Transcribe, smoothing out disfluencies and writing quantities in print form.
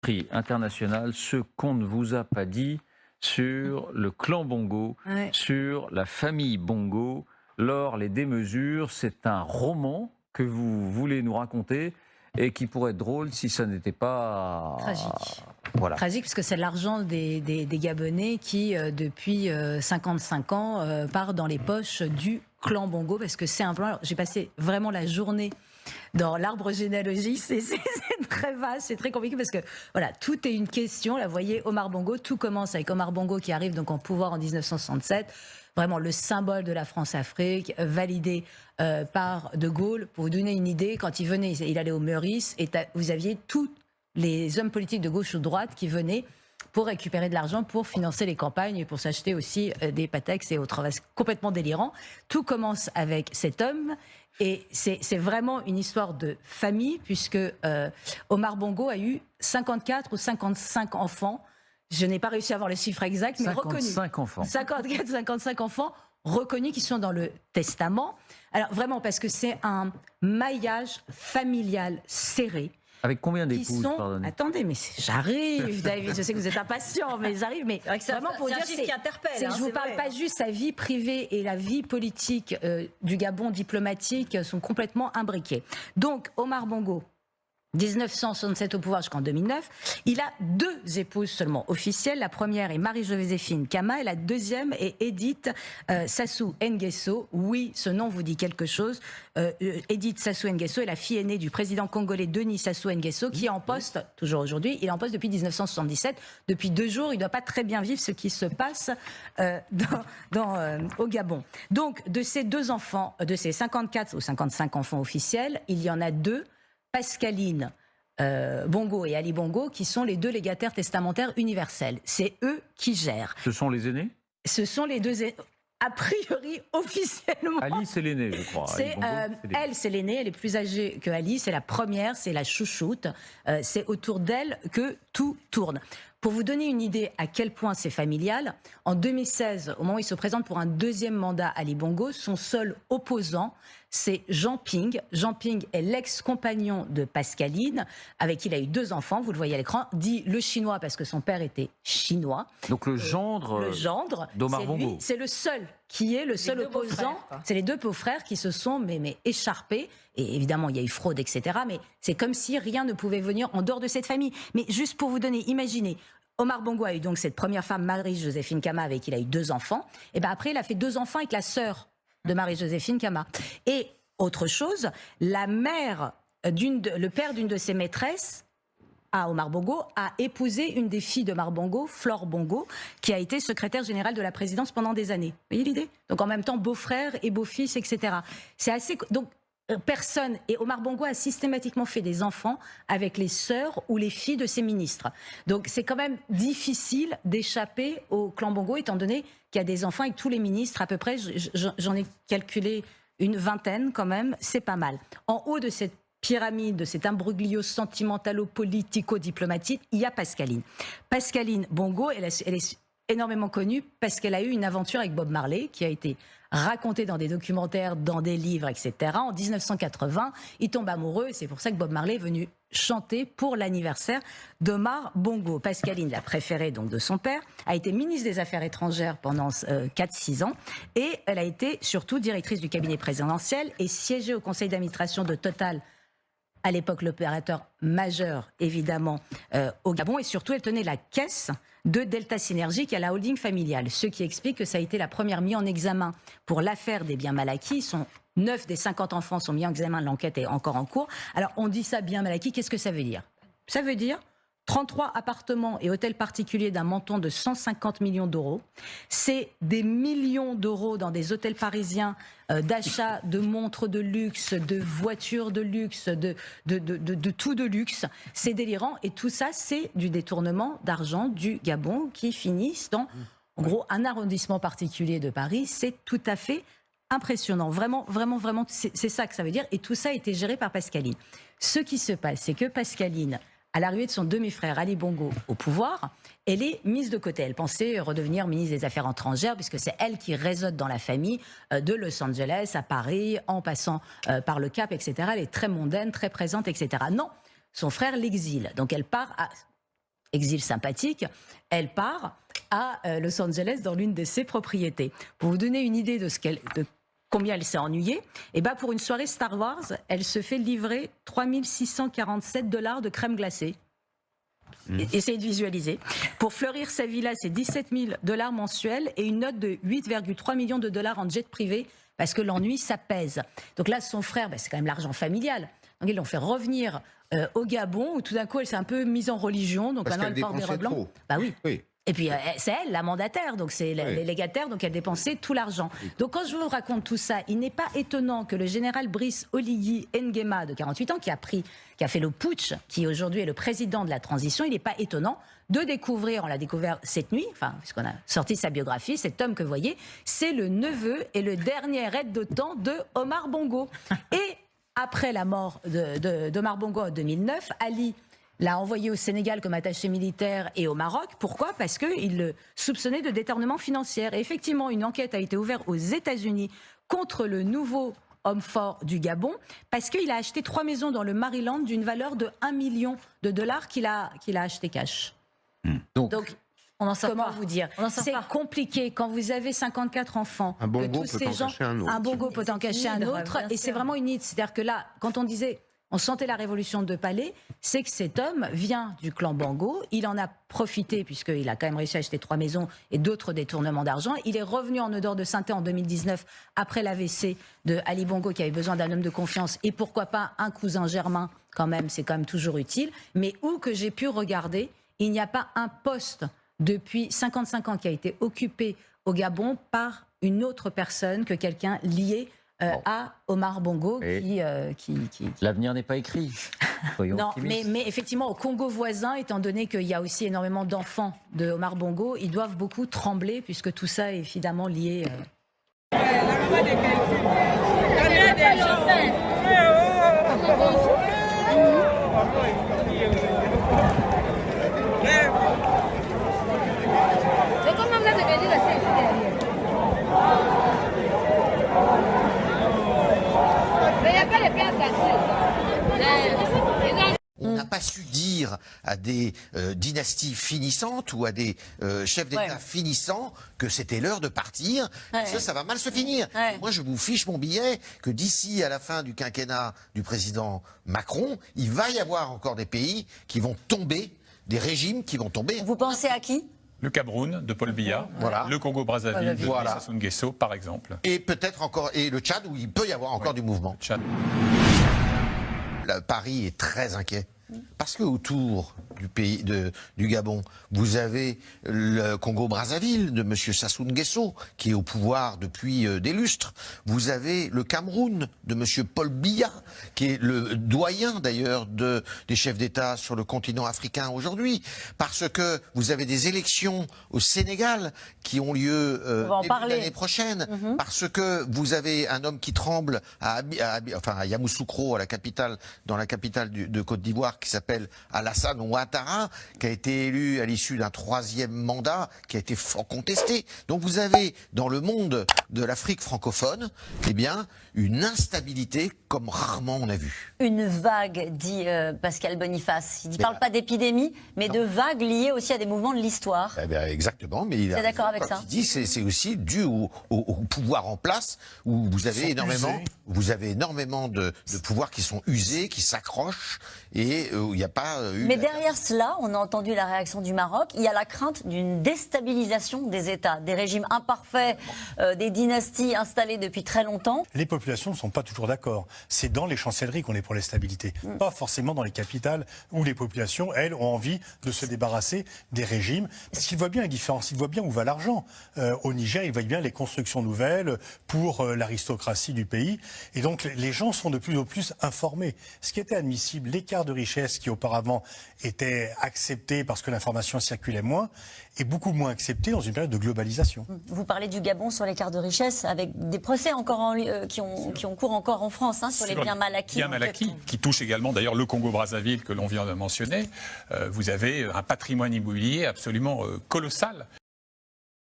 Prix international, ce qu'on ne vous a pas dit sur le clan Bongo, Ouais. sur la famille Bongo, Laure, les démesures, c'est un roman que vous voulez nous raconter et qui pourrait être drôle si ça n'était pas... Tragique. Voilà. Tragique parce que c'est l'argent des Gabonais qui, depuis 55 ans, part dans les poches du clan Bongo parce que c'est un plan. J'ai passé vraiment la journée dans l'arbre généalogique, c'est très vaste, c'est très compliqué parce que voilà, tout est une question. Là, vous voyez, Omar Bongo, tout commence avec Omar Bongo qui arrive donc en pouvoir en 1967, vraiment le symbole de la France-Afrique, validé par De Gaulle. Pour vous donner une idée, quand il venait, il allait au Meurice, et vous aviez tous les hommes politiques de gauche ou de droite qui venaient pour récupérer de l'argent pour financer les campagnes et pour s'acheter aussi des Patex et autres. C'est complètement délirant. Tout commence avec cet homme et c'est vraiment une histoire de famille puisque Omar Bongo a eu 54 ou 55 enfants. Je n'ai pas réussi à avoir le chiffre exact, mais reconnus. 55 enfants. 54, 55 enfants reconnus qui sont dans le testament. Alors vraiment parce que c'est un maillage familial serré. Avec combien d'épouses, pardonnez? Attendez, mais j'arrive, David, je sais que vous êtes impatient, mais j'arrive. Mais vraiment pour dire, qui interpelle. je vous parle pas juste sa vie privée et la vie politique du Gabon diplomatique sont complètement imbriquées. Donc, Omar Bongo, 1967 au pouvoir jusqu'en 2009. Il a deux épouses seulement officielles. La première est Marie-Joséphine Kama et la deuxième est Edith Sassou Nguesso. Oui, ce nom vous dit quelque chose. Edith Sassou Nguesso est la fille aînée du président congolais Denis Sassou Nguesso qui est en poste, toujours aujourd'hui, il est en poste depuis 1977. Depuis 2 jours, il ne doit pas très bien vivre ce qui se passe au Gabon. Donc, de ces deux enfants, de ces 54 ou 55 enfants officiels, il y en a deux, Pascaline Bongo et Ali Bongo, qui sont les deux légataires testamentaires universels. C'est eux qui gèrent. Ce sont les aînés? Ce sont les deux, a priori, officiellement. Ali, c'est l'aîné, je crois. Elle, c'est l'aînée, elle est plus âgée que Ali, c'est la première, c'est la chouchoute. C'est autour d'elle que tout tourne. Pour vous donner une idée à quel point c'est familial, en 2016, au moment où il se présente pour un deuxième mandat, Ali Bongo, son seul opposant, c'est Jean Ping. Jean Ping est l'ex-compagnon de Pascaline, avec qui il a eu 2 enfants, vous le voyez à l'écran, dit le chinois parce que son père était chinois. Donc le gendre d'Omar Bongo. C'est le seul qui est le seul opposant. C'est les 2 beaux-frères qui se sont mais écharpés. Et évidemment, il y a eu fraude, etc. Mais c'est comme si rien ne pouvait venir en dehors de cette famille. Mais juste pour vous donner, imaginez, Omar Bongo a eu donc cette première femme, Marie-Joséphine Kama, avec qui il a eu 2 enfants. Et ben après, il a fait 2 enfants avec la sœur de Marie-Joséphine Kama. Et autre chose, le père d'une de ses maîtresses, à Omar Bongo, a épousé une des filles d'Omar Bongo, Flore Bongo, qui a été secrétaire générale de la présidence pendant des années. Vous voyez l'idée? Donc en même temps, beau-frère et beau-fils, etc. C'est assez... Donc, personne, et Omar Bongo a systématiquement fait des enfants avec les sœurs ou les filles de ses ministres. Donc c'est quand même difficile d'échapper au clan Bongo, étant donné qu'il y a des enfants avec tous les ministres, à peu près, j'en ai calculé une vingtaine quand même, c'est pas mal. En haut de cette pyramide, de cet imbroglio sentimentalo-politico-diplomatique, il y a Pascaline. Pascaline Bongo, elle est énormément connue parce qu'elle a eu une aventure avec Bob Marley qui a été racontée dans des documentaires, dans des livres, etc. En 1980, il tombe amoureux et c'est pour ça que Bob Marley est venu chanter pour l'anniversaire d'Omar Bongo. Pascaline, la préférée donc de son père, a été ministre des Affaires étrangères pendant 4-6 ans et elle a été surtout directrice du cabinet présidentiel et siégée au conseil d'administration de Total, à l'époque l'opérateur majeur évidemment au Gabon, et surtout elle tenait la caisse de Delta Synergie qui est la holding familiale, ce qui explique que ça a été la première mise en examen pour l'affaire des biens mal acquis. 9 des 50 enfants sont mis en examen, l'enquête est encore en cours. Alors on dit ça, biens mal acquis, qu'est-ce que ça veut dire? Ça veut dire 33 appartements et hôtels particuliers d'un montant de 150 millions d'euros. C'est des millions d'euros dans des hôtels parisiens, d'achat de montres de luxe, de voitures de luxe, de tout de luxe. C'est délirant et tout ça, c'est du détournement d'argent du Gabon qui finissent dans, en gros, un arrondissement particulier de Paris. C'est tout à fait impressionnant. Vraiment, vraiment, vraiment, c'est ça que ça veut dire. Et tout ça a été géré par Pascaline. Ce qui se passe, c'est que Pascaline, à l'arrivée de son demi-frère Ali Bongo au pouvoir, elle est mise de côté. Elle pensait redevenir ministre des Affaires étrangères puisque c'est elle qui résonne dans la famille de Los Angeles à Paris, en passant par le Cap, etc. Elle est très mondaine, très présente, etc. Non, son frère l'exile. Donc elle part exil sympathique, elle part à Los Angeles dans l'une de ses propriétés. Pour vous donner une idée de combien elle s'est ennuyée, et ben pour une soirée Star Wars, elle se fait livrer 3647 $ de crème glacée. Essayez de visualiser. Pour fleurir sa villa, c'est 17 000 $ mensuels et une note de 8,3 millions de dollars en jet privé parce que l'ennui, ça pèse. Donc là, son frère, c'est quand même l'argent familial. Donc ils l'ont fait revenir au Gabon où tout d'un coup, elle s'est un peu mise en religion. Donc parce maintenant, elle porte des robes blancs. Bah oui. Et puis, c'est elle, la mandataire, donc c'est les légataires, donc elle dépensait tout l'argent. Donc quand je vous raconte tout ça, il n'est pas étonnant que le général Brice Oligui Nguema, de 48 ans, qui a fait le putsch, qui aujourd'hui est le président de la transition, il n'est pas étonnant de découvrir, on l'a découvert cette nuit, enfin, puisqu'on a sorti sa biographie, cet homme que vous voyez, c'est le neveu et le dernier aide d'OTAN de Omar Bongo. Et après la mort d'Omar Bongo en 2009, Ali l'a envoyé au Sénégal comme attaché militaire et au Maroc. Pourquoi? Parce qu'il le soupçonnait de détournement financier. Et effectivement, une enquête a été ouverte aux États-Unis contre le nouveau homme fort du Gabon, parce qu'il a acheté 3 maisons dans le Maryland d'une valeur de 1 million de dollars qu'il a acheté cash. Donc on en sort comment pas. vous dire? C'est compliqué quand vous avez 54 enfants. Un bongo tous peut ces en gens, cacher un autre. un bongo peut en cacher un autre. Et c'est vraiment une idée. C'est-à-dire que là, quand on disait on sentait la révolution de Palais, c'est que cet homme vient du clan Bongo, il en a profité puisqu'il a quand même réussi à acheter 3 maisons et d'autres détournements d'argent. Il est revenu en odeur de sainteté en 2019 après l'AVC de Ali Bongo qui avait besoin d'un homme de confiance et pourquoi pas un cousin germain quand même, c'est quand même toujours utile. Mais où que j'ai pu regarder, il n'y a pas un poste depuis 55 ans qui a été occupé au Gabon par une autre personne que quelqu'un lié à Omar Bongo qui... L'avenir n'est pas écrit. Non, mais effectivement, au Congo voisin, étant donné qu'il y a aussi énormément d'enfants de Omar Bongo, ils doivent beaucoup trembler puisque tout ça est évidemment lié... On n'a pas su dire à des dynasties finissantes ou à des chefs d'État finissants que c'était l'heure de partir. Ça va mal se finir. Moi, je vous fiche mon billet que d'ici à la fin du quinquennat du président Macron, il va y avoir encore des pays qui vont tomber, des régimes qui vont tomber. Vous pensez à qui? Le Cameroun de Paul Biya, le Congo-Brazzaville de Sassou Nguesso, par exemple. Et peut-être encore, et le Tchad, où il peut y avoir encore du mouvement. Tchad. Paris est très inquiet. Parce que autour du pays du Gabon, vous avez le Congo-Brazzaville de M. Sassou Nguesso, qui est au pouvoir depuis des lustres. Vous avez le Cameroun de M. Paul Biya, qui est le doyen d'ailleurs des chefs d'État sur le continent africain aujourd'hui. Parce que vous avez des élections au Sénégal qui ont lieu l'année prochaine. Parce que vous avez un homme qui tremble à Yamoussoukro, dans la capitale de Côte d'Ivoire, qui s'appelle Alassane Ouattara, qui a été élu à l'issue d'un 3e mandat, qui a été fort contesté. Donc vous avez dans le monde de l'Afrique francophone, une instabilité comme rarement on a vu. Une vague, dit Pascal Boniface. Il ne parle pas d'épidémie, mais de vagues liées aussi à des mouvements de l'histoire. Exactement, mais il est d'accord avec ça. Il dit c'est aussi dû au pouvoir en place, où vous avez énormément de pouvoirs qui sont usés, qui s'accrochent, et où il n'y a pas eu... Mais derrière cela, on a entendu la réaction du Maroc, il y a la crainte d'une déstabilisation des États, des régimes imparfaits, des dynasties installées depuis très longtemps. Les populations ne sont pas toujours d'accord. C'est dans les chancelleries qu'on est pour la stabilité, pas forcément dans les capitales où les populations, elles, ont envie de se débarrasser des régimes. Parce qu'ils voient bien la différence, ils voient bien où va l'argent. Au Niger, ils voient bien les constructions nouvelles pour l'aristocratie du pays. Et donc, les gens sont de plus en plus informés. Ce qui était admissible, l'écart de richesse qui auparavant était accepté parce que l'information circulait moins, est beaucoup moins accepté dans une période de globalisation. Vous parlez du Gabon sur l'écart de richesse, avec des procès encore qui ont cours encore en France sur les biens mal acquis. Biens mal acquis, qui touchent également d'ailleurs le Congo-Brazzaville que l'on vient de mentionner. Vous avez un patrimoine immobilier absolument colossal.